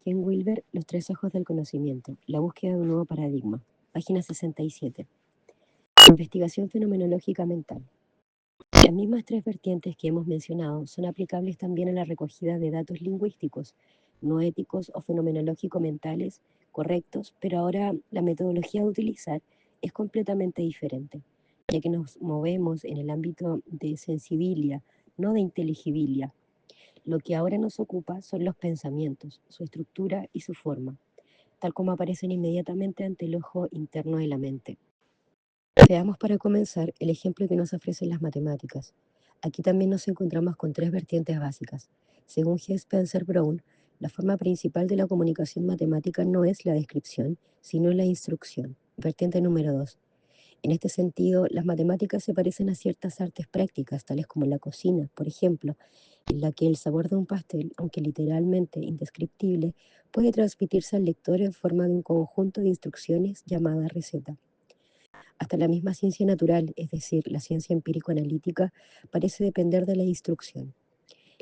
Ken Wilber, Los tres ojos del conocimiento, la búsqueda de un nuevo paradigma, página 67. Investigación fenomenológica mental. Las mismas tres vertientes que hemos mencionado son aplicables también a la recogida de datos lingüísticos, no éticos o fenomenológico-mentales correctos, pero ahora la metodología a utilizar es completamente diferente, ya que nos movemos en el ámbito de sensibilia, no de inteligibilia. Lo que ahora nos ocupa son los pensamientos, su estructura y su forma, tal como aparecen inmediatamente ante el ojo interno de la mente. Veamos para comenzar el ejemplo que nos ofrecen las matemáticas. Aquí también nos encontramos con tres vertientes básicas. Según G. Spencer Brown, la forma principal de la comunicación matemática no es la descripción, sino la instrucción. Vertiente número 2. En este sentido, las matemáticas se parecen a ciertas artes prácticas, tales como la cocina, por ejemplo, en la que el sabor de un pastel, aunque literalmente indescriptible, puede transmitirse al lector en forma de un conjunto de instrucciones llamada receta. Hasta la misma ciencia natural, es decir, la ciencia empírico-analítica, parece depender de la instrucción.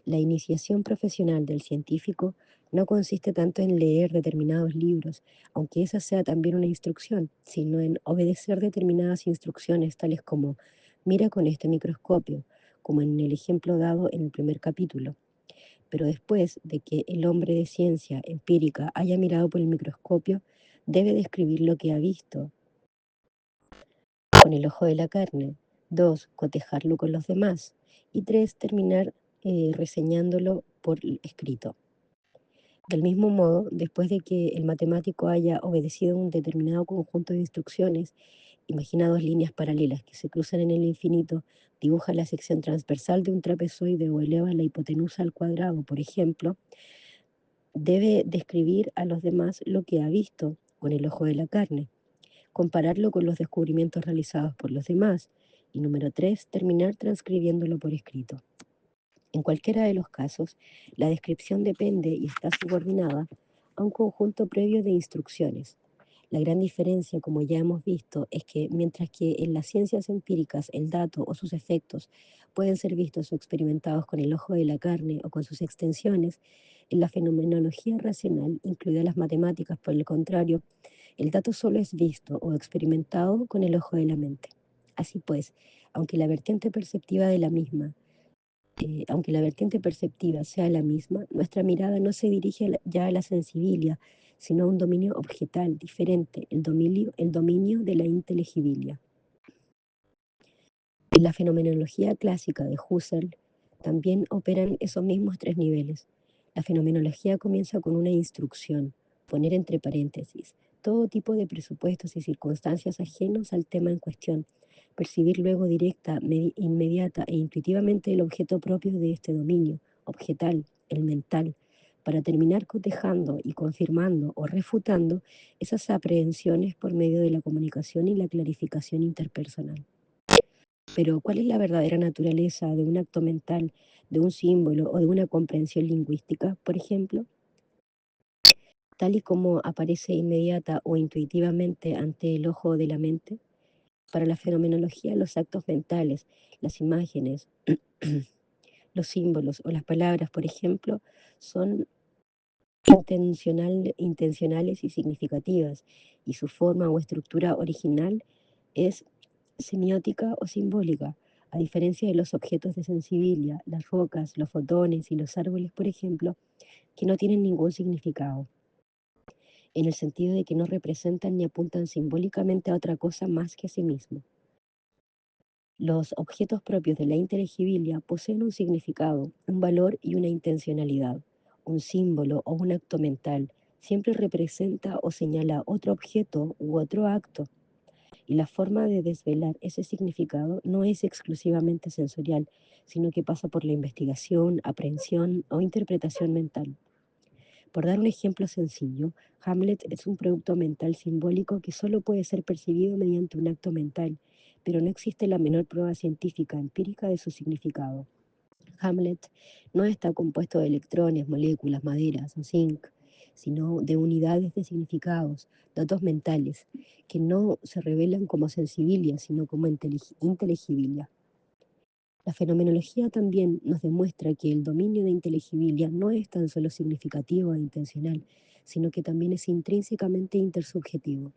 La iniciación profesional del científico no consiste tanto en leer determinados libros, aunque esa sea también una instrucción, sino en obedecer determinadas instrucciones tales como mira con este microscopio, como en el ejemplo dado en el primer capítulo. Pero después de que el hombre de ciencia empírica haya mirado por el microscopio, debe describir lo que ha visto con el ojo de la carne. 2, cotejarlo con los demás. Y 3, terminar reseñándolo por escrito. Del mismo modo, después de que el matemático haya obedecido un determinado conjunto de instrucciones, imagina dos líneas paralelas que se cruzan en el infinito, dibuja la sección transversal de un trapezoide o eleva la hipotenusa al cuadrado, por ejemplo, debe describir a los demás lo que ha visto con el ojo de la carne, compararlo con los descubrimientos realizados por los demás y número 3, terminar transcribiéndolo por escrito. En cualquiera de los casos, la descripción depende y está subordinada a un conjunto previo de instrucciones. La gran diferencia, como ya hemos visto, es que mientras que en las ciencias empíricas el dato o sus efectos pueden ser vistos o experimentados con el ojo de la carne o con sus extensiones, en la fenomenología racional, incluidas las matemáticas, por el contrario, el dato solo es visto o experimentado con el ojo de la mente. Así pues, aunque la vertiente perceptiva de la misma aunque la vertiente perceptiva sea la misma, nuestra mirada no se dirige ya a la sensibilia, sino a un dominio objetal diferente, el dominio de la inteligibilia. En la fenomenología clásica de Husserl también operan esos mismos tres niveles. La fenomenología comienza con una instrucción, poner entre paréntesis todo tipo de presupuestos y circunstancias ajenos al tema en cuestión, percibir luego directa, inmediata e intuitivamente el objeto propio de este dominio, objetal, el mental, para terminar cotejando y confirmando o refutando esas aprehensiones por medio de la comunicación y la clarificación interpersonal. Pero ¿cuál es la verdadera naturaleza de un acto mental, de un símbolo o de una comprensión lingüística, por ejemplo? Tal y como aparece inmediata o intuitivamente ante el ojo de la mente. Para la fenomenología, los actos mentales, las imágenes, los símbolos o las palabras, por ejemplo, son intencionales y significativas, y su forma o estructura original es semiótica o simbólica, a diferencia de los objetos de sensibilia, las rocas, los fotones y los árboles, por ejemplo, que no tienen ningún significado, en el sentido de que no representan ni apuntan simbólicamente a otra cosa más que a sí mismo. Los objetos propios de la inteligibilia poseen un significado, un valor y una intencionalidad. Un símbolo o un acto mental siempre representa o señala otro objeto u otro acto, y la forma de desvelar ese significado no es exclusivamente sensorial, sino que pasa por la investigación, aprehensión o interpretación mental. Por dar un ejemplo sencillo, Hamlet es un producto mental simbólico que solo puede ser percibido mediante un acto mental, pero no existe la menor prueba científica empírica de su significado. Hamlet no está compuesto de electrones, moléculas, maderas o zinc, sino de unidades de significados, datos mentales, que no se revelan como sensibilia, sino como inteligibilia. La fenomenología también nos demuestra que el dominio de inteligibilidad no es tan solo significativo e intencional, sino que también es intrínsecamente intersubjetivo.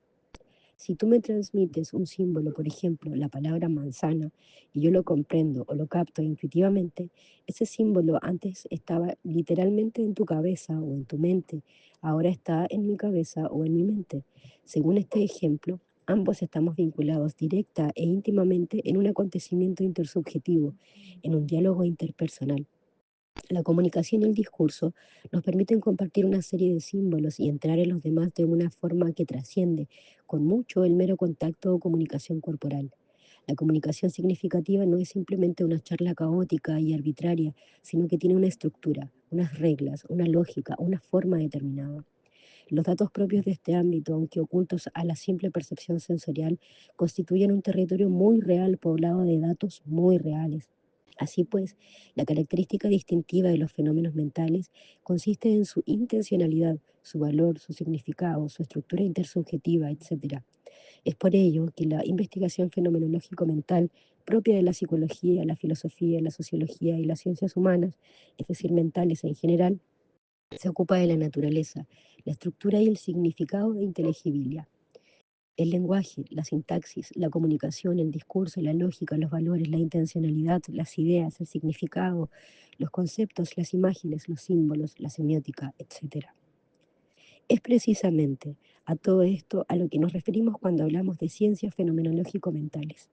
Si tú me transmites un símbolo, por ejemplo, la palabra manzana, y yo lo comprendo o lo capto intuitivamente, ese símbolo antes estaba literalmente en tu cabeza o en tu mente, ahora está en mi cabeza o en mi mente. Según este ejemplo, ambos estamos vinculados directa e íntimamente en un acontecimiento intersubjetivo, en un diálogo interpersonal. La comunicación y el discurso nos permiten compartir una serie de símbolos y entrar en los demás de una forma que trasciende con mucho el mero contacto o comunicación corporal. La comunicación significativa no es simplemente una charla caótica y arbitraria, sino que tiene una estructura, unas reglas, una lógica, una forma determinada. Los datos propios de este ámbito, aunque ocultos a la simple percepción sensorial, constituyen un territorio muy real poblado de datos muy reales. Así pues, la característica distintiva de los fenómenos mentales consiste en su intencionalidad, su valor, su significado, su estructura intersubjetiva, etc. Es por ello que la investigación fenomenológico-mental propia de la psicología, la filosofía, la sociología y las ciencias humanas, es decir, mentales en general, se ocupa de la naturaleza, la estructura y el significado de inteligibilidad. El lenguaje, la sintaxis, la comunicación, el discurso, la lógica, los valores, la intencionalidad, las ideas, el significado, los conceptos, las imágenes, los símbolos, la semiótica, etc. Es precisamente a todo esto a lo que nos referimos cuando hablamos de ciencias fenomenológico-mentales.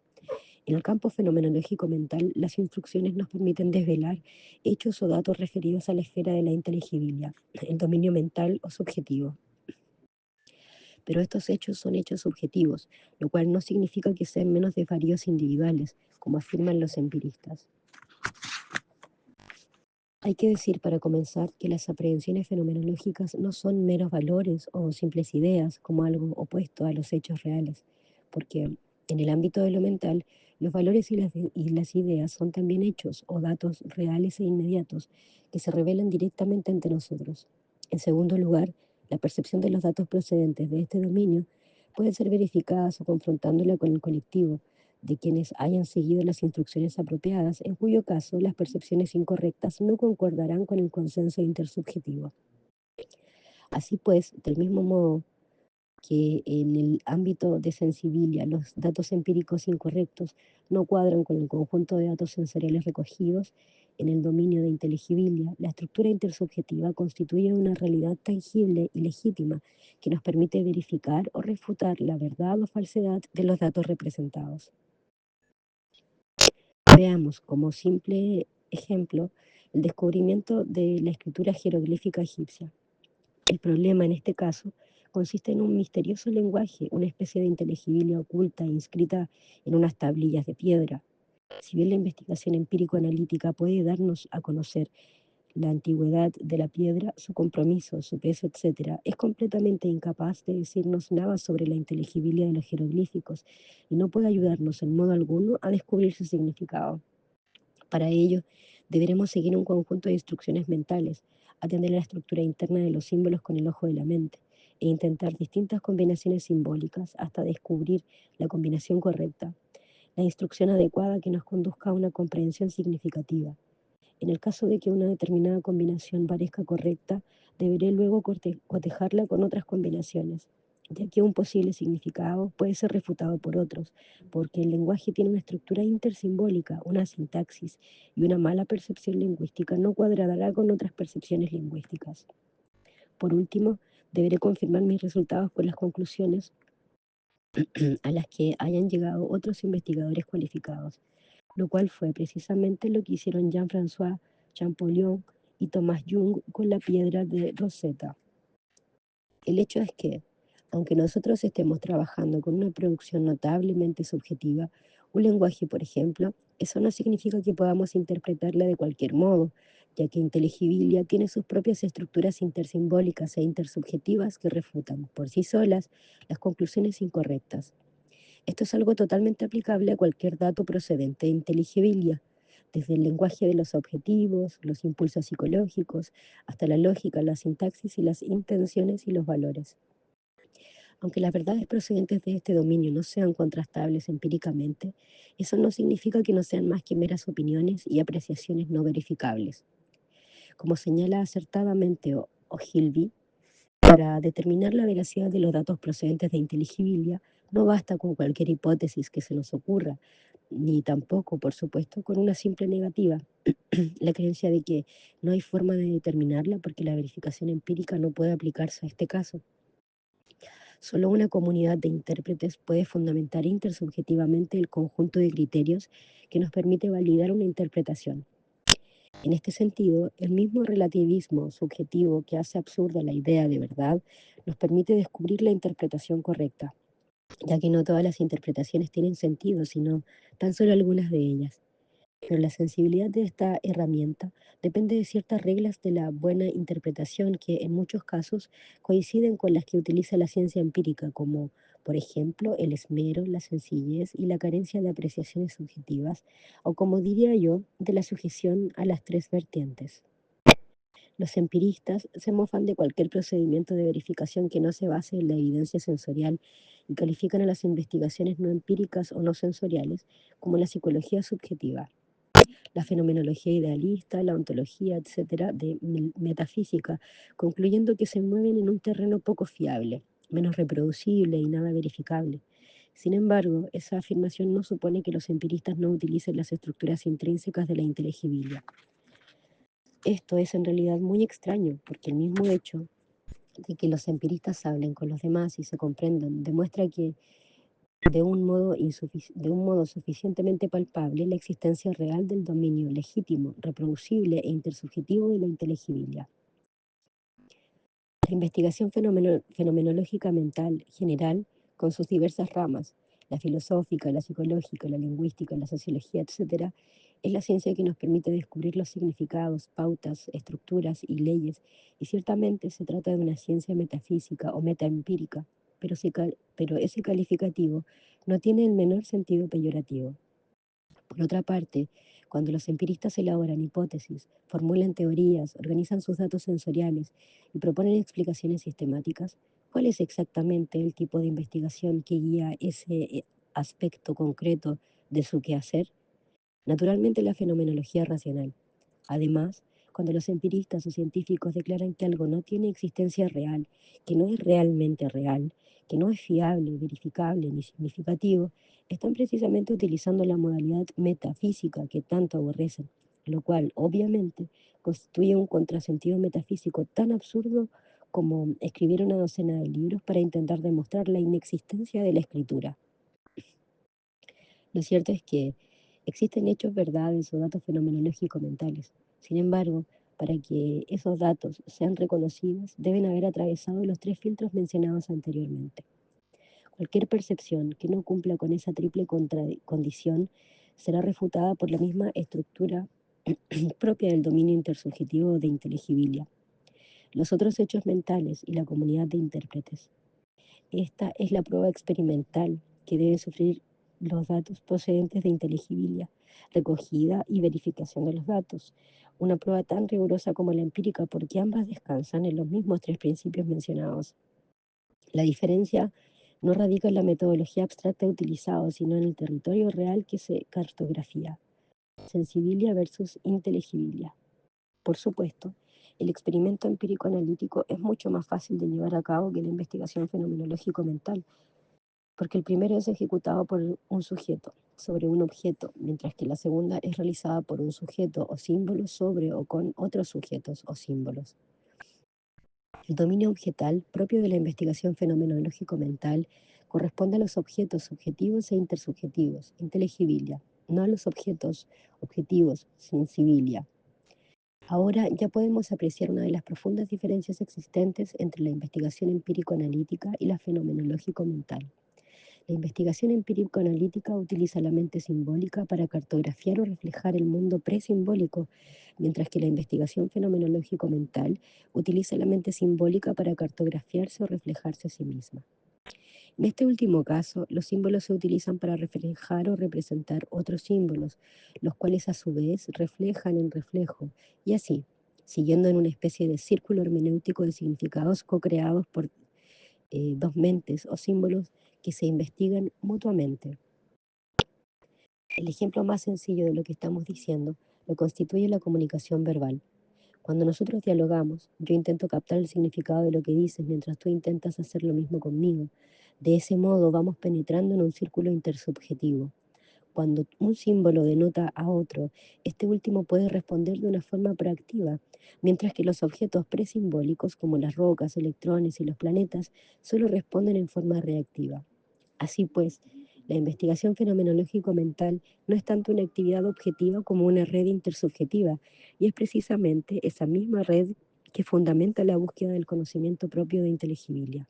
En el campo fenomenológico mental, las instrucciones nos permiten desvelar hechos o datos referidos a la esfera de la inteligibilidad, el dominio mental o subjetivo. Pero estos hechos son hechos subjetivos, lo cual no significa que sean menos desvaríos individuales, como afirman los empiristas. Hay que decir para comenzar que las aprehensiones fenomenológicas no son meros valores o simples ideas como algo opuesto a los hechos reales, porque en el ámbito de lo mental, los valores y las ideas son también hechos o datos reales e inmediatos que se revelan directamente ante nosotros. En segundo lugar, la percepción de los datos procedentes de este dominio puede ser verificada o confrontándola con el colectivo, de quienes hayan seguido las instrucciones apropiadas, en cuyo caso las percepciones incorrectas no concordarán con el consenso intersubjetivo. Así pues, del mismo modo que en el ámbito de sensibilidad los datos empíricos incorrectos no cuadran con el conjunto de datos sensoriales recogidos, en el dominio de inteligibilidad, la estructura intersubjetiva constituye una realidad tangible y legítima que nos permite verificar o refutar la verdad o falsedad de los datos representados. Veamos como simple ejemplo el descubrimiento de la escritura jeroglífica egipcia. El problema en este caso consiste en un misterioso lenguaje, una especie de inteligibilidad oculta inscrita en unas tablillas de piedra. Si bien la investigación empírico-analítica puede darnos a conocer la antigüedad de la piedra, su compromiso, su peso, etc., es completamente incapaz de decirnos nada sobre la inteligibilidad de los jeroglíficos y no puede ayudarnos en modo alguno a descubrir su significado. Para ello, deberemos seguir un conjunto de instrucciones mentales, atender la estructura interna de los símbolos con el ojo de la mente e intentar distintas combinaciones simbólicas hasta descubrir la combinación correcta, la instrucción adecuada que nos conduzca a una comprensión significativa. En el caso de que una determinada combinación parezca correcta, deberé luego cotejarla con otras combinaciones, ya que un posible significado puede ser refutado por otros, porque el lenguaje tiene una estructura intersimbólica, una sintaxis, y una mala percepción lingüística no cuadrará con otras percepciones lingüísticas. Por último, deberé confirmar mis resultados con las conclusiones a las que hayan llegado otros investigadores cualificados, lo cual fue precisamente lo que hicieron Jean-François Champollion y Thomas Jung con la piedra de Rosetta. El hecho es que, aunque nosotros estemos trabajando con una producción notablemente subjetiva, un lenguaje, por ejemplo, eso no significa que podamos interpretarla de cualquier modo, ya que inteligibilidad tiene sus propias estructuras intersimbólicas e intersubjetivas que refutan, por sí solas, las conclusiones incorrectas. Esto es algo totalmente aplicable a cualquier dato procedente de inteligibilidad, desde el lenguaje de los objetivos, los impulsos psicológicos, hasta la lógica, la sintaxis y las intenciones y los valores. Aunque las verdades procedentes de este dominio no sean contrastables empíricamente, eso no significa que no sean más que meras opiniones y apreciaciones no verificables. Como señala acertadamente Ogilvy, para determinar la veracidad de los datos procedentes de inteligibilidad, no basta con cualquier hipótesis que se nos ocurra, ni tampoco, por supuesto, con una simple negativa, la creencia de que no hay forma de determinarla porque la verificación empírica no puede aplicarse a este caso. Solo una comunidad de intérpretes puede fundamentar intersubjetivamente el conjunto de criterios que nos permite validar una interpretación. En este sentido, el mismo relativismo subjetivo que hace absurda la idea de verdad nos permite descubrir la interpretación correcta, ya que no todas las interpretaciones tienen sentido, sino tan solo algunas de ellas. Pero la sensibilidad de esta herramienta depende de ciertas reglas de la buena interpretación que en muchos casos coinciden con las que utiliza la ciencia empírica, como por ejemplo el esmero, la sencillez y la carencia de apreciaciones subjetivas, o como diría yo, de la sujeción a las tres vertientes. Los empiristas se mofan de cualquier procedimiento de verificación que no se base en la evidencia sensorial y califican a las investigaciones no empíricas o no sensoriales como la psicología subjetiva, la fenomenología idealista, la ontología, etcétera, de metafísica, concluyendo que se mueven en un terreno poco fiable, menos reproducible y nada verificable. Sin embargo, esa afirmación no supone que los empiristas no utilicen las estructuras intrínsecas de la inteligibilidad. Esto es en realidad muy extraño, porque el mismo hecho de que los empiristas hablen con los demás y se comprendan demuestra que de un modo suficientemente palpable la existencia real del dominio legítimo, reproducible e intersubjetivo de la inteligibilidad. La investigación fenomenológica mental general, con sus diversas ramas, la filosófica, la psicológica, la lingüística, la sociología, etc., es la ciencia que nos permite descubrir los significados, pautas, estructuras y leyes, y ciertamente se trata de una ciencia metafísica o metaempírica, pero ese calificativo no tiene el menor sentido peyorativo. Por otra parte, cuando los empiristas elaboran hipótesis, formulan teorías, organizan sus datos sensoriales y proponen explicaciones sistemáticas, ¿cuál es exactamente el tipo de investigación que guía ese aspecto concreto de su quehacer? Naturalmente la fenomenología racional. Además, cuando los empiristas o científicos declaran que algo no tiene existencia real, que no es realmente real, que no es fiable, verificable ni significativo, están precisamente utilizando la modalidad metafísica que tanto aborrecen, lo cual obviamente constituye un contrasentido metafísico tan absurdo como escribir una docena de libros para intentar demostrar la inexistencia de la escritura. Lo cierto es que existen hechos, verdades o datos fenomenológicos mentales. Sin embargo, para que esos datos sean reconocidos, deben haber atravesado los tres filtros mencionados anteriormente. Cualquier percepción que no cumpla con esa triple condición será refutada por la misma estructura propia del dominio intersubjetivo de inteligibilidad, los otros hechos mentales y la comunidad de intérpretes. Esta es la prueba experimental que deben sufrir los datos procedentes de inteligibilidad, recogida y verificación de los datos. Una prueba tan rigurosa como la empírica porque ambas descansan en los mismos tres principios mencionados. La diferencia no radica en la metodología abstracta utilizada, sino en el territorio real que se cartografía. Sensibilia versus inteligibilidad. Por supuesto, el experimento empírico analítico es mucho más fácil de llevar a cabo que la investigación fenomenológico mental, porque el primero es ejecutado por un sujeto sobre un objeto, mientras que la segunda es realizada por un sujeto o símbolo sobre o con otros sujetos o símbolos. El dominio objetal, propio de la investigación fenomenológico-mental, corresponde a los objetos subjetivos e intersubjetivos, inteligibilia, no a los objetos objetivos, sensibilia. Ahora ya podemos apreciar una de las profundas diferencias existentes entre la investigación empírico-analítica y la fenomenológico-mental. La investigación empírico-analítica utiliza la mente simbólica para cartografiar o reflejar el mundo presimbólico, mientras que la investigación fenomenológico-mental utiliza la mente simbólica para cartografiarse o reflejarse a sí misma. En este último caso, los símbolos se utilizan para reflejar o representar otros símbolos, los cuales a su vez reflejan el reflejo, y así, siguiendo en una especie de círculo hermenéutico de significados co-creados por dos mentes o símbolos que se investigan mutuamente. El ejemplo más sencillo de lo que estamos diciendo lo constituye la comunicación verbal. Cuando nosotros dialogamos, yo intento captar el significado de lo que dices mientras tú intentas hacer lo mismo conmigo. De ese modo vamos penetrando en un círculo intersubjetivo. Cuando un símbolo denota a otro, este último puede responder de una forma proactiva, mientras que los objetos presimbólicos como las rocas, electrones y los planetas solo responden en forma reactiva. Así pues, la investigación fenomenológico-mental no es tanto una actividad objetiva como una red intersubjetiva, y es precisamente esa misma red que fundamenta la búsqueda del conocimiento propio de inteligibilidad.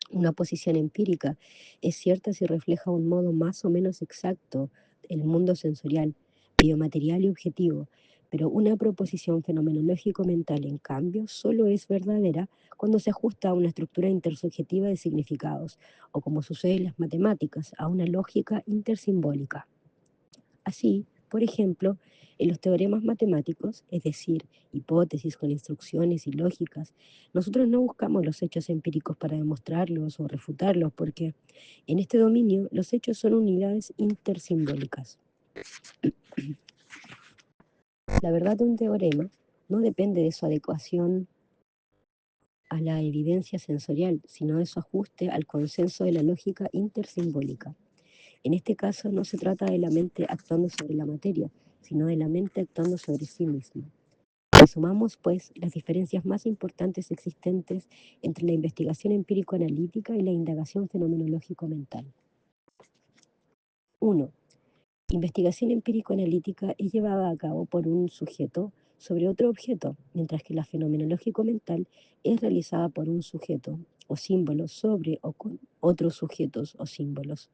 Una posición empírica es cierta si refleja un modo más o menos exacto el mundo sensorial, biomaterial y objetivo, pero una proposición fenomenológico-mental, en cambio, solo es verdadera cuando se ajusta a una estructura intersubjetiva de significados, o como sucede en las matemáticas, a una lógica intersimbólica. Así, por ejemplo, en los teoremas matemáticos, es decir, hipótesis con instrucciones y lógicas, nosotros no buscamos los hechos empíricos para demostrarlos o refutarlos, porque en este dominio los hechos son unidades intersimbólicas. La verdad de un teorema no depende de su adecuación a la evidencia sensorial, sino de su ajuste al consenso de la lógica intersimbólica. En este caso no se trata de la mente actuando sobre la materia, sino de la mente actuando sobre sí misma. Resumamos, pues, las diferencias más importantes existentes entre la investigación empírico-analítica y la indagación fenomenológico-mental. 1. Investigación empírico-analítica es llevada a cabo por un sujeto sobre otro objeto, mientras que la fenomenológico-mental es realizada por un sujeto o símbolo sobre o con otros sujetos o símbolos.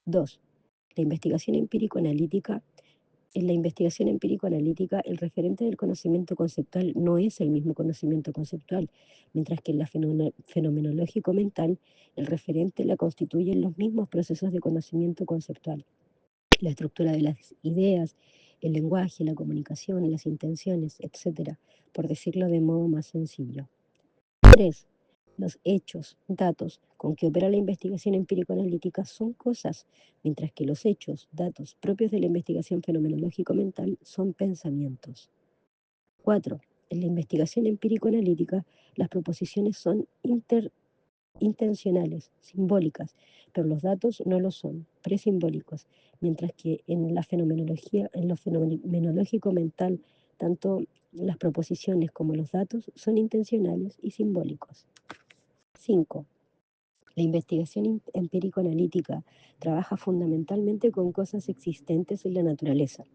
2. La investigación empírico-analítica En la investigación empírico-analítica, el referente del conocimiento conceptual no es el mismo conocimiento conceptual, mientras que en la fenomenológico-mental, el referente la constituyen los mismos procesos de conocimiento conceptual. La estructura de las ideas, el lenguaje, la comunicación, las intenciones, etcétera, por decirlo de modo más sencillo. 3. Los hechos, datos con que opera la investigación empírico-analítica son cosas, mientras que los hechos, datos propios de la investigación fenomenológico-mental son pensamientos. 4. En la investigación empírico-analítica, las proposiciones son intencionales, simbólicas, pero los datos no lo son, presimbólicos, mientras que en la fenomenología, en lo fenomenológico mental, tanto las proposiciones como los datos son intencionales y simbólicos. 5. La investigación empírico-analítica trabaja fundamentalmente con cosas existentes en la naturaleza.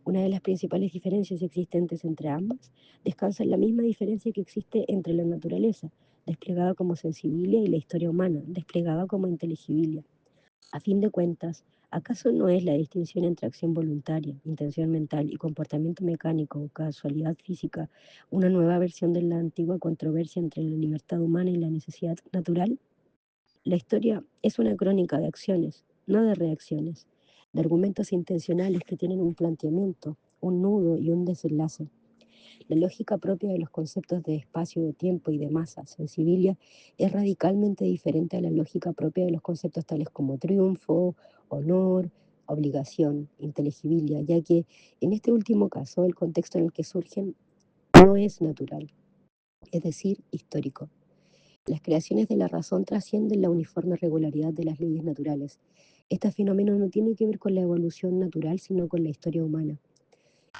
Una de las principales diferencias existentes entre ambas descansa en la misma diferencia que existe entre la naturaleza, desplegada como sensibilia, y la historia humana, desplegada como inteligibilia. A fin de cuentas, ¿acaso no es la distinción entre acción voluntaria, intención mental y comportamiento mecánico o casualidad física una nueva versión de la antigua controversia entre la libertad humana y la necesidad natural? La historia es una crónica de acciones, no de reacciones, de argumentos intencionales que tienen un planteamiento, un nudo y un desenlace. La lógica propia de los conceptos de espacio, de tiempo y de masa, sensibilia, es radicalmente diferente a la lógica propia de los conceptos tales como triunfo, honor, obligación, inteligibilia, ya que en este último caso el contexto en el que surgen no es natural, es decir, histórico. Las creaciones de la razón trascienden la uniforme regularidad de las leyes naturales. Este fenómeno no tiene que ver con la evolución natural, sino con la historia humana.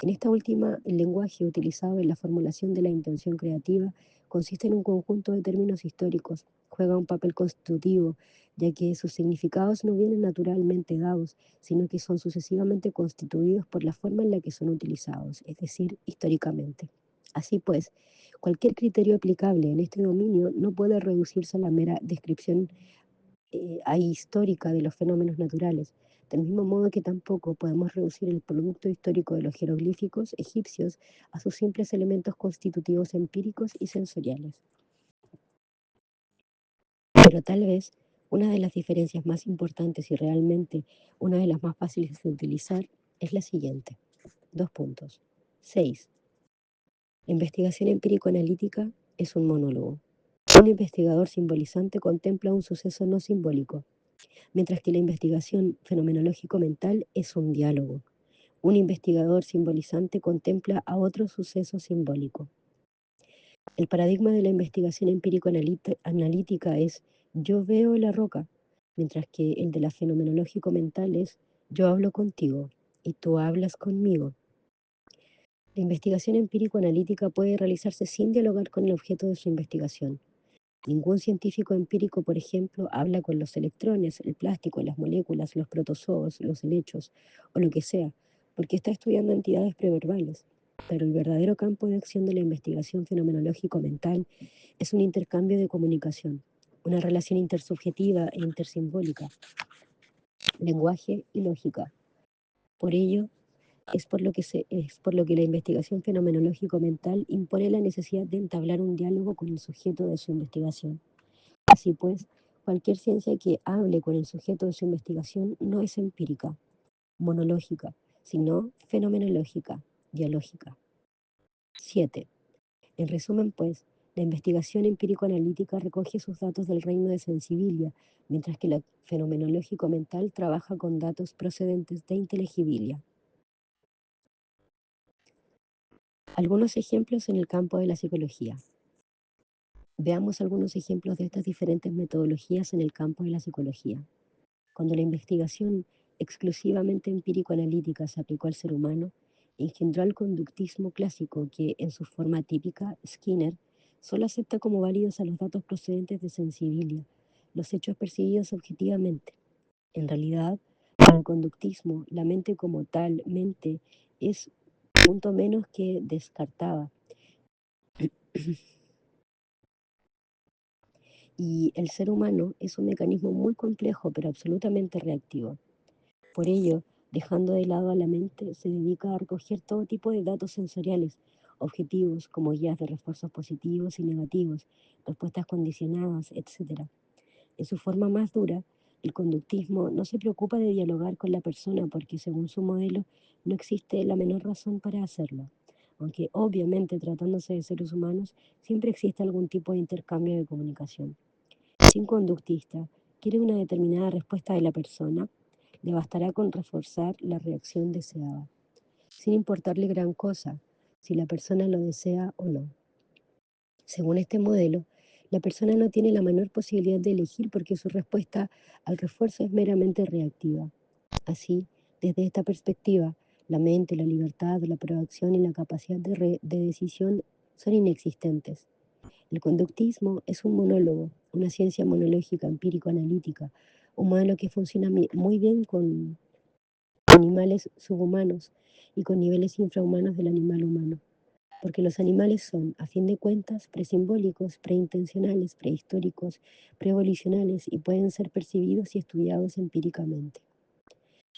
En esta última, el lenguaje utilizado en la formulación de la intención creativa consiste en un conjunto de términos históricos, juega un papel constitutivo, ya que sus significados no vienen naturalmente dados, sino que son sucesivamente constituidos por la forma en la que son utilizados, es decir, históricamente. Así pues, cualquier criterio aplicable en este dominio no puede reducirse a la mera descripción ahistórica de los fenómenos naturales, del mismo modo que tampoco podemos reducir el producto histórico de los jeroglíficos egipcios a sus simples elementos constitutivos empíricos y sensoriales. Pero tal vez una de las diferencias más importantes y realmente una de las más fáciles de utilizar es la siguiente. 2 puntos. 6. La investigación empírico-analítica es un monólogo. Un investigador simbolizante contempla un suceso no simbólico, mientras que la investigación fenomenológico-mental es un diálogo. Un investigador simbolizante contempla a otro suceso simbólico. El paradigma de la investigación empírico-analítica es yo veo la roca, mientras que el de la fenomenológico-mental es yo hablo contigo y tú hablas conmigo. La investigación empírico-analítica puede realizarse sin dialogar con el objeto de su investigación. Ningún científico empírico, por ejemplo, habla con los electrones, el plástico, las moléculas, los protozoos, los helechos o lo que sea, porque está estudiando entidades preverbales. Pero el verdadero campo de acción de la investigación fenomenológico-mental es un intercambio de comunicación, una relación intersubjetiva e intersimbólica, lenguaje y lógica. Por ello, es por lo que la investigación fenomenológico-mental impone la necesidad de entablar un diálogo con el sujeto de su investigación. Así pues, cualquier ciencia que hable con el sujeto de su investigación no es empírica, monológica, sino fenomenológica, dialógica. 7. En resumen, pues, la investigación empírico-analítica recoge sus datos del reino de sensibilia, mientras que la fenomenológico-mental trabaja con datos procedentes de inteligibilia. Algunos ejemplos en el campo de la psicología. Veamos algunos ejemplos de estas diferentes metodologías en el campo de la psicología. Cuando la investigación exclusivamente empírico-analítica se aplicó al ser humano, engendró el conductismo clásico que, en su forma típica, Skinner solo acepta como válidos a los datos procedentes de sensibilia, los hechos percibidos objetivamente. En realidad, para el conductismo, la mente como tal, mente, es punto menos que descartada. Y el ser humano es un mecanismo muy complejo, pero absolutamente reactivo. Por ello, dejando de lado a la mente, se dedica a recoger todo tipo de datos sensoriales, objetivos como guías de refuerzos positivos y negativos, respuestas condicionadas, etc. En su forma más dura, el conductismo no se preocupa de dialogar con la persona porque, según su modelo, no existe la menor razón para hacerlo. Aunque obviamente tratándose de seres humanos, siempre existe algún tipo de intercambio de comunicación. Si un conductista quiere una determinada respuesta de la persona, le bastará con reforzar la reacción deseada, sin importarle gran cosa si la persona lo desea o no. Según este modelo, la persona no tiene la menor posibilidad de elegir porque su respuesta al refuerzo es meramente reactiva. Así, desde esta perspectiva, la mente, la libertad, la producción y la capacidad de decisión son inexistentes. El conductismo es un monólogo, una ciencia monológica, empírico-analítica, un modelo que funciona muy bien con animales subhumanos y con niveles infrahumanos del animal humano, porque los animales son, a fin de cuentas, presimbólicos, preintencionales, prehistóricos, preevolucionales y pueden ser percibidos y estudiados empíricamente.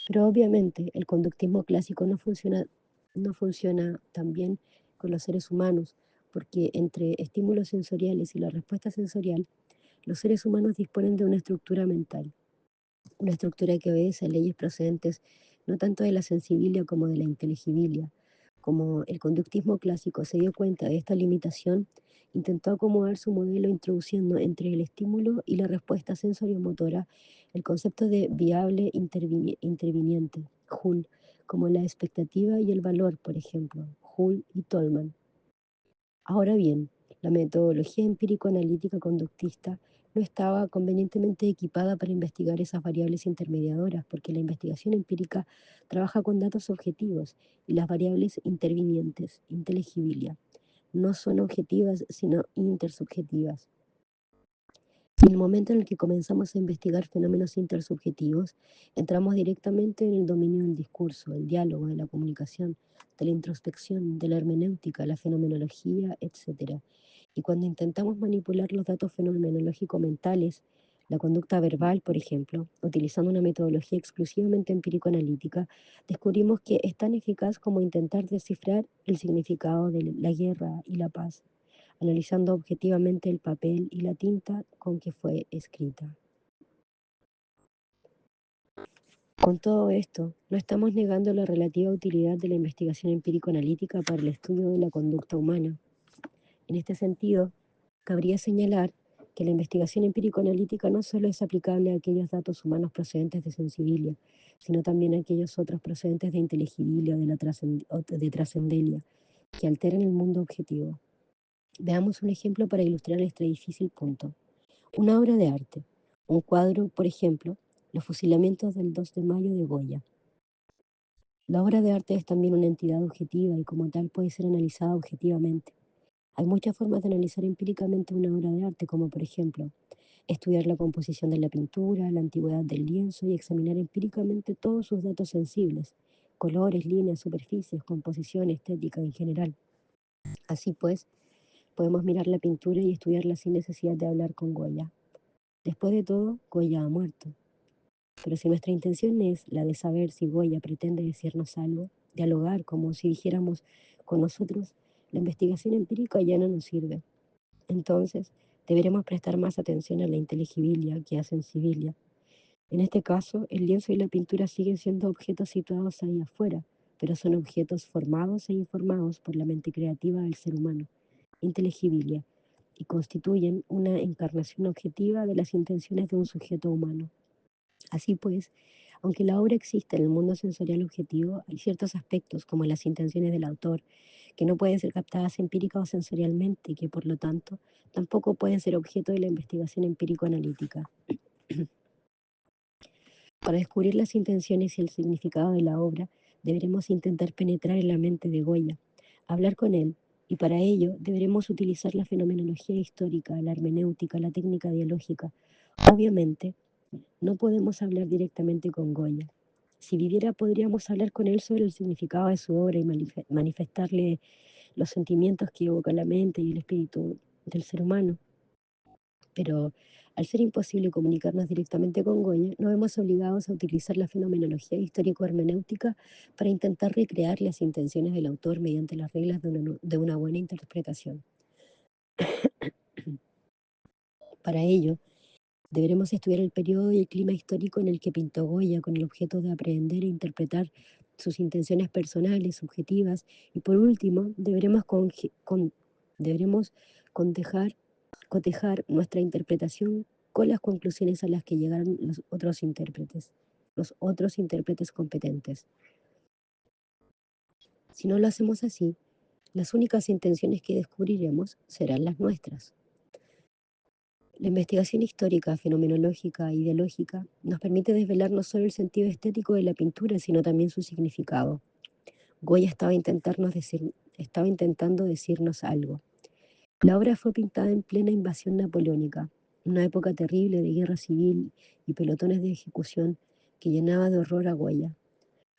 Pero obviamente el conductismo clásico no funciona tan bien con los seres humanos, porque entre estímulos sensoriales y la respuesta sensorial, los seres humanos disponen de una estructura mental, una estructura que obedece a leyes procedentes no tanto de la sensibilia como de la inteligibilia. Como el conductismo clásico se dio cuenta de esta limitación, intentó acomodar su modelo introduciendo entre el estímulo y la respuesta sensoriomotora el concepto de viable interviniente, Hull, como la expectativa y el valor, por ejemplo, Hull y Tolman. Ahora bien, la metodología empírico-analítica conductista no estaba convenientemente equipada para investigar esas variables intermediadoras, porque la investigación empírica trabaja con datos objetivos y las variables intervinientes, inteligibilia, no son objetivas sino intersubjetivas. En el momento en el que comenzamos a investigar fenómenos intersubjetivos, entramos directamente en el dominio del discurso, el diálogo, de la comunicación, de la introspección, de la hermenéutica, la fenomenología, etc. Y cuando intentamos manipular los datos fenomenológico-mentales, la conducta verbal, por ejemplo, utilizando una metodología exclusivamente empírico-analítica, descubrimos que es tan eficaz como intentar descifrar el significado de la guerra y la paz, analizando objetivamente el papel y la tinta con que fue escrita. Con todo esto, no estamos negando la relativa utilidad de la investigación empírico-analítica para el estudio de la conducta humana. En este sentido, cabría señalar que la investigación empírico-analítica no solo es aplicable a aquellos datos humanos procedentes de sensibilia, sino también a aquellos otros procedentes de inteligibilia o de trascendelia, que alteran el mundo objetivo. Veamos un ejemplo para ilustrar este difícil punto. Una obra de arte, un cuadro, por ejemplo, Los fusilamientos del 2 de mayo de Goya. La obra de arte es también una entidad objetiva y como tal puede ser analizada objetivamente. Hay muchas formas de analizar empíricamente una obra de arte, como por ejemplo, estudiar la composición de la pintura, la antigüedad del lienzo y examinar empíricamente todos sus datos sensibles, colores, líneas, superficies, composición, estética en general. Así pues, podemos mirar la pintura y estudiarla sin necesidad de hablar con Goya. Después de todo, Goya ha muerto. Pero si nuestra intención es la de saber si Goya pretende decirnos algo, dialogar como si dijéramos con nosotros, la investigación empírica ya no nos sirve. Entonces, deberemos prestar más atención a la inteligibilia que a sensibilia. En este caso, el lienzo y la pintura siguen siendo objetos situados ahí afuera, pero son objetos formados e informados por la mente creativa del ser humano, inteligibilia, y constituyen una encarnación objetiva de las intenciones de un sujeto humano. Así pues, aunque la obra existe en el mundo sensorial objetivo, hay ciertos aspectos, como las intenciones del autor, que no pueden ser captadas empírica o sensorialmente y que, por lo tanto, tampoco pueden ser objeto de la investigación empírico-analítica. Para descubrir las intenciones y el significado de la obra, deberemos intentar penetrar en la mente de Goya, hablar con él, y para ello deberemos utilizar la fenomenología histórica, la hermenéutica, la técnica dialógica. Obviamente, no podemos hablar directamente con Goya. Si viviera, podríamos hablar con él sobre el significado de su obra y manifestarle los sentimientos que evoca la mente y el espíritu del ser humano. Pero al ser imposible comunicarnos directamente con Goya, nos vemos obligados a utilizar la fenomenología histórico-hermenéutica para intentar recrear las intenciones del autor mediante las reglas de una buena interpretación. Para ello, deberemos estudiar el periodo y el clima histórico en el que pintó Goya con el objeto de aprender e interpretar sus intenciones personales, subjetivas, y por último, deberemos contejar, cotejar nuestra interpretación con las conclusiones a las que llegaron los otros intérpretes competentes. Si no lo hacemos así, las únicas intenciones que descubriremos serán las nuestras. La investigación histórica, fenomenológica e ideológica nos permite desvelar no solo el sentido estético de la pintura, sino también su significado. Goya estaba intentando decirnos algo. La obra fue pintada en plena invasión napoleónica, una época terrible de guerra civil y pelotones de ejecución que llenaba de horror a Goya.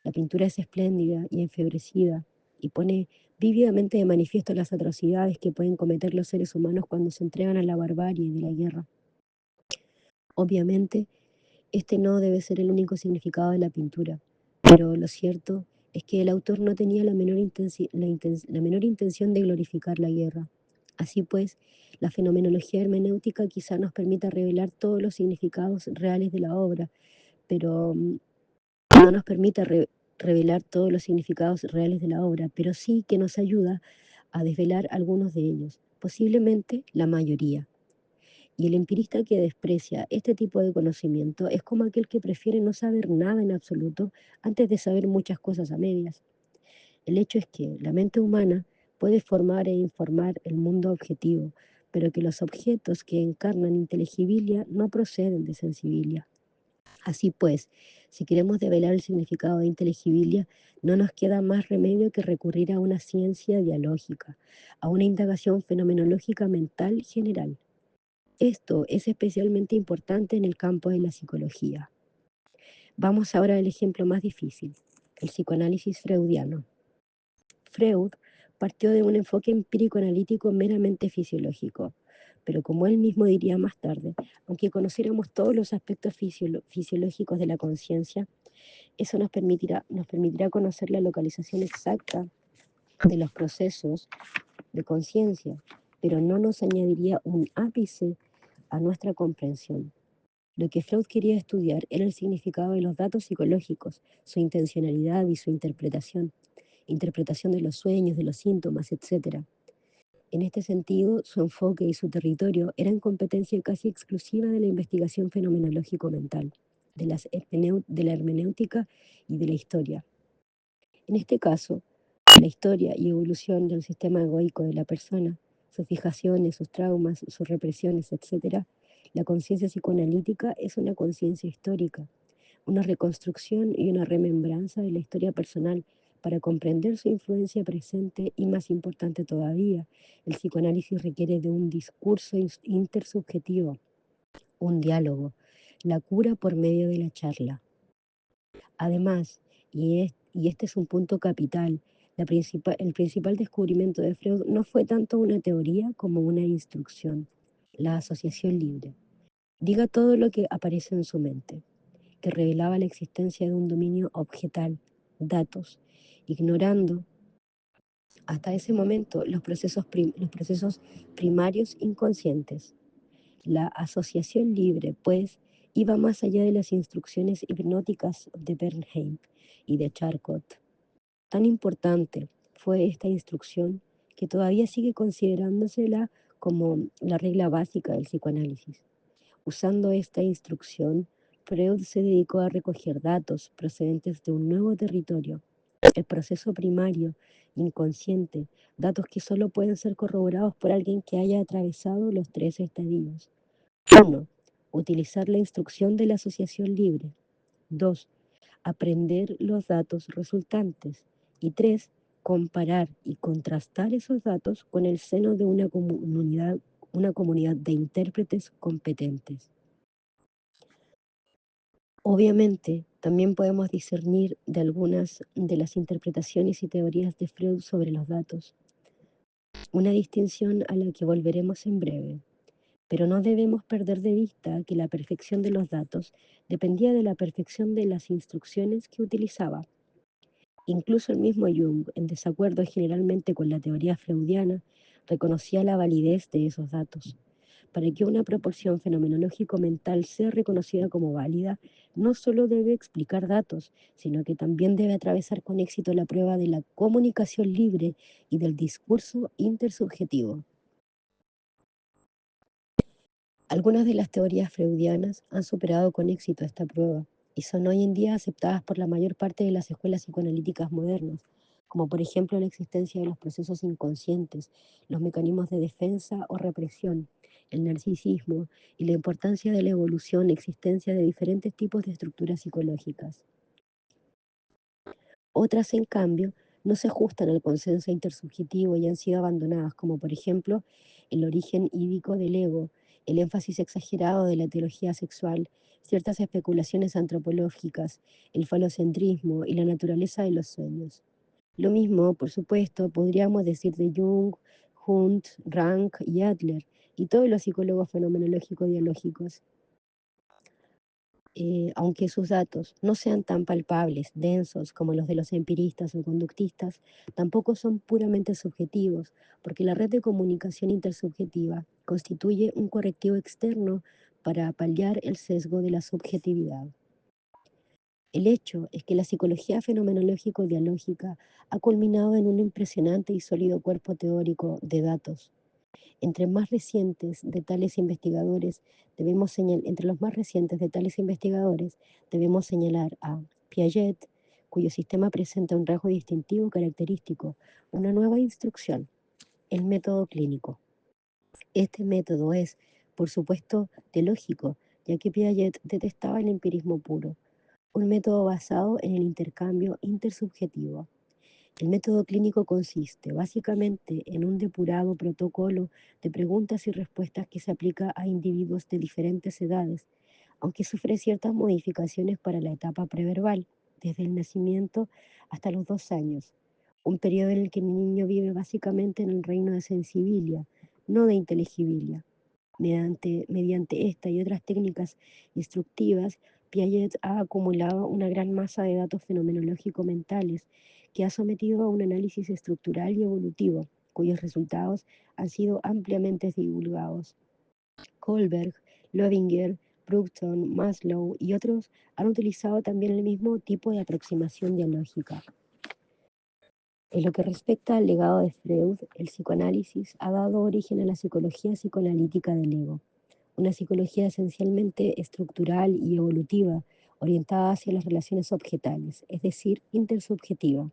La pintura es espléndida y enfebrecida y pone vívidamente de manifiesto las atrocidades que pueden cometer los seres humanos cuando se entregan a la barbarie de la guerra. Obviamente, este no debe ser el único significado de la pintura, pero lo cierto es que el autor no tenía la menor intención de glorificar la guerra. Así pues, la fenomenología hermenéutica quizá nos permita revelar todos los significados reales de la obra, pero no nos permite revelar todos los significados reales de la obra, pero sí que nos ayuda a desvelar algunos de ellos, posiblemente la mayoría. Y el empirista que desprecia este tipo de conocimiento es como aquel que prefiere no saber nada en absoluto antes de saber muchas cosas a medias. El hecho es que la mente humana puede formar e informar el mundo objetivo, pero que los objetos que encarnan inteligibilia no proceden de sensibilia. Así pues, si queremos develar el significado de inteligibilia, no nos queda más remedio que recurrir a una ciencia dialógica, a una indagación fenomenológica mental general. Esto es especialmente importante en el campo de la psicología. Vamos ahora al ejemplo más difícil, el psicoanálisis freudiano. Freud partió de un enfoque empírico-analítico meramente fisiológico, pero como él mismo diría más tarde, aunque conociéramos todos los aspectos fisiológicos de la conciencia, eso nos permitirá conocer la localización exacta de los procesos de conciencia, pero no nos añadiría un ápice a nuestra comprensión. Lo que Freud quería estudiar era el significado de los datos psicológicos, su intencionalidad y su interpretación de los sueños, de los síntomas, etc. En este sentido, su enfoque y su territorio eran competencia casi exclusiva de la investigación fenomenológico-mental, de la hermenéutica y de la historia. En este caso, la historia y evolución del sistema egoico de la persona, sus fijaciones, sus traumas, sus represiones, etc., la conciencia psicoanalítica es una conciencia histórica, una reconstrucción y una remembranza de la historia personal para comprender su influencia presente y, más importante todavía, el psicoanálisis requiere de un discurso intersubjetivo, un diálogo, la cura por medio de la charla. Además, y este es un punto capital, el principal descubrimiento de Freud no fue tanto una teoría como una instrucción, la asociación libre. Diga todo lo que aparece en su mente, que revelaba la existencia de un dominio objetal, datos, ignorando hasta ese momento los procesos primarios inconscientes. La asociación libre, pues, iba más allá de las instrucciones hipnóticas de Bernheim y de Charcot. Tan importante fue esta instrucción que todavía sigue considerándosela como la regla básica del psicoanálisis. Usando esta instrucción, Freud se dedicó a recoger datos procedentes de un nuevo territorio, el proceso primario, inconsciente, datos que solo pueden ser corroborados por alguien que haya atravesado los tres estadios. 1. Utilizar la instrucción de la asociación libre. 2. Aprender los datos resultantes. Y 3. Comparar y contrastar esos datos con el seno de una comunidad de intérpretes competentes. Obviamente, también podemos discernir de algunas de las interpretaciones y teorías de Freud sobre los datos, una distinción a la que volveremos en breve. Pero no debemos perder de vista que la perfección de los datos dependía de la perfección de las instrucciones que utilizaba. Incluso el mismo Jung, en desacuerdo generalmente con la teoría freudiana, reconocía la validez de esos datos. Para que una proporción fenomenológico-mental sea reconocida como válida, no solo debe explicar datos, sino que también debe atravesar con éxito la prueba de la comunicación libre y del discurso intersubjetivo. Algunas de las teorías freudianas han superado con éxito esta prueba y son hoy en día aceptadas por la mayor parte de las escuelas psicoanalíticas modernas, como por ejemplo la existencia de los procesos inconscientes, los mecanismos de defensa o represión, el narcisismo y la importancia de la evolución, existencia de diferentes tipos de estructuras psicológicas. Otras, en cambio, no se ajustan al consenso intersubjetivo y han sido abandonadas, como por ejemplo el origen ídico del ego, el énfasis exagerado de la teología sexual, ciertas especulaciones antropológicas, el falocentrismo y la naturaleza de los sueños. Lo mismo, por supuesto, podríamos decir de Jung, Hunt, Rank y Adler y todos los psicólogos fenomenológicos dialógicos. Aunque sus datos no sean tan palpables, densos como los de los empiristas o conductistas, tampoco son puramente subjetivos, porque la red de comunicación intersubjetiva constituye un correctivo externo para paliar el sesgo de la subjetividad. El hecho es que la psicología fenomenológico-dialógica ha culminado en un impresionante y sólido cuerpo teórico de datos. Entre los más recientes de tales investigadores debemos señalar a Piaget, cuyo sistema presenta un rasgo distintivo característico, una nueva instrucción, el método clínico. Este método es, por supuesto, teológico, ya que Piaget detestaba el empirismo puro, un método basado en el intercambio intersubjetivo. El método clínico consiste básicamente en un depurado protocolo de preguntas y respuestas que se aplica a individuos de diferentes edades, aunque sufre ciertas modificaciones para la etapa preverbal, desde el nacimiento hasta los 2 años, un periodo en el que el niño vive básicamente en el reino de sensibilia, no de inteligibilia. Mediante esta y otras técnicas instructivas, Piaget ha acumulado una gran masa de datos fenomenológico-mentales que ha sometido a un análisis estructural y evolutivo, cuyos resultados han sido ampliamente divulgados. Kohlberg, Loevinger, Brookston, Maslow y otros han utilizado también el mismo tipo de aproximación dialógica. En lo que respecta al legado de Freud, el psicoanálisis ha dado origen a la psicología psicoanalítica del ego, una psicología esencialmente estructural y evolutiva, orientada hacia las relaciones objetales, es decir, intersubjetiva,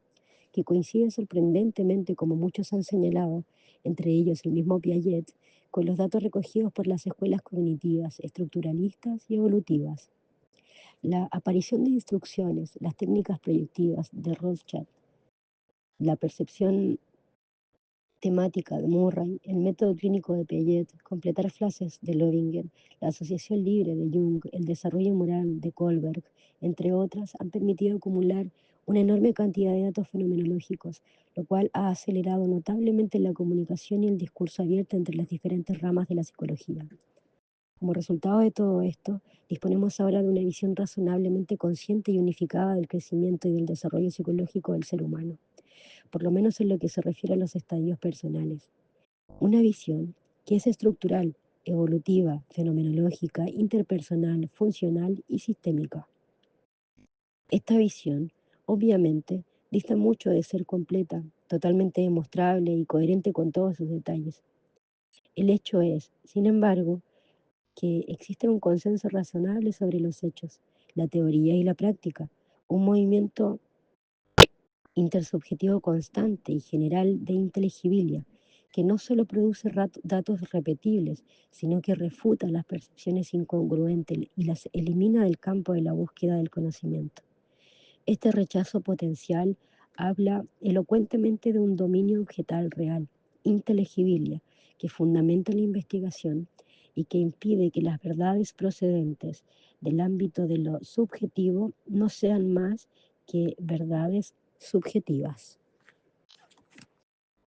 que coincide sorprendentemente, como muchos han señalado, entre ellos el mismo Piaget, con los datos recogidos por las escuelas cognitivas, estructuralistas y evolutivas. La aparición de instrucciones, las técnicas proyectivas de Rothschild, la percepción temática de Murray, el método clínico de Piaget, completar frases de Lovinger, la asociación libre de Jung, el desarrollo moral de Kohlberg, entre otras, han permitido acumular una enorme cantidad de datos fenomenológicos, lo cual ha acelerado notablemente la comunicación y el discurso abierto entre las diferentes ramas de la psicología. Como resultado de todo esto, disponemos ahora de una visión razonablemente consciente y unificada del crecimiento y del desarrollo psicológico del ser humano, por lo menos en lo que se refiere a los estadios personales. Una visión que es estructural, evolutiva, fenomenológica, interpersonal, funcional y sistémica. Esta visión, obviamente, dista mucho de ser completa, totalmente demostrable y coherente con todos sus detalles. El hecho es, sin embargo, que existe un consenso razonable sobre los hechos, la teoría y la práctica, un movimiento intersubjetivo constante y general de inteligibilidad, que no solo produce datos repetibles, sino que refuta las percepciones incongruentes y las elimina del campo de la búsqueda del conocimiento. Este rechazo potencial habla elocuentemente de un dominio objetal real, inteligibilidad, que fundamenta la investigación y que impide que las verdades procedentes del ámbito de lo subjetivo no sean más que verdades subjetivas.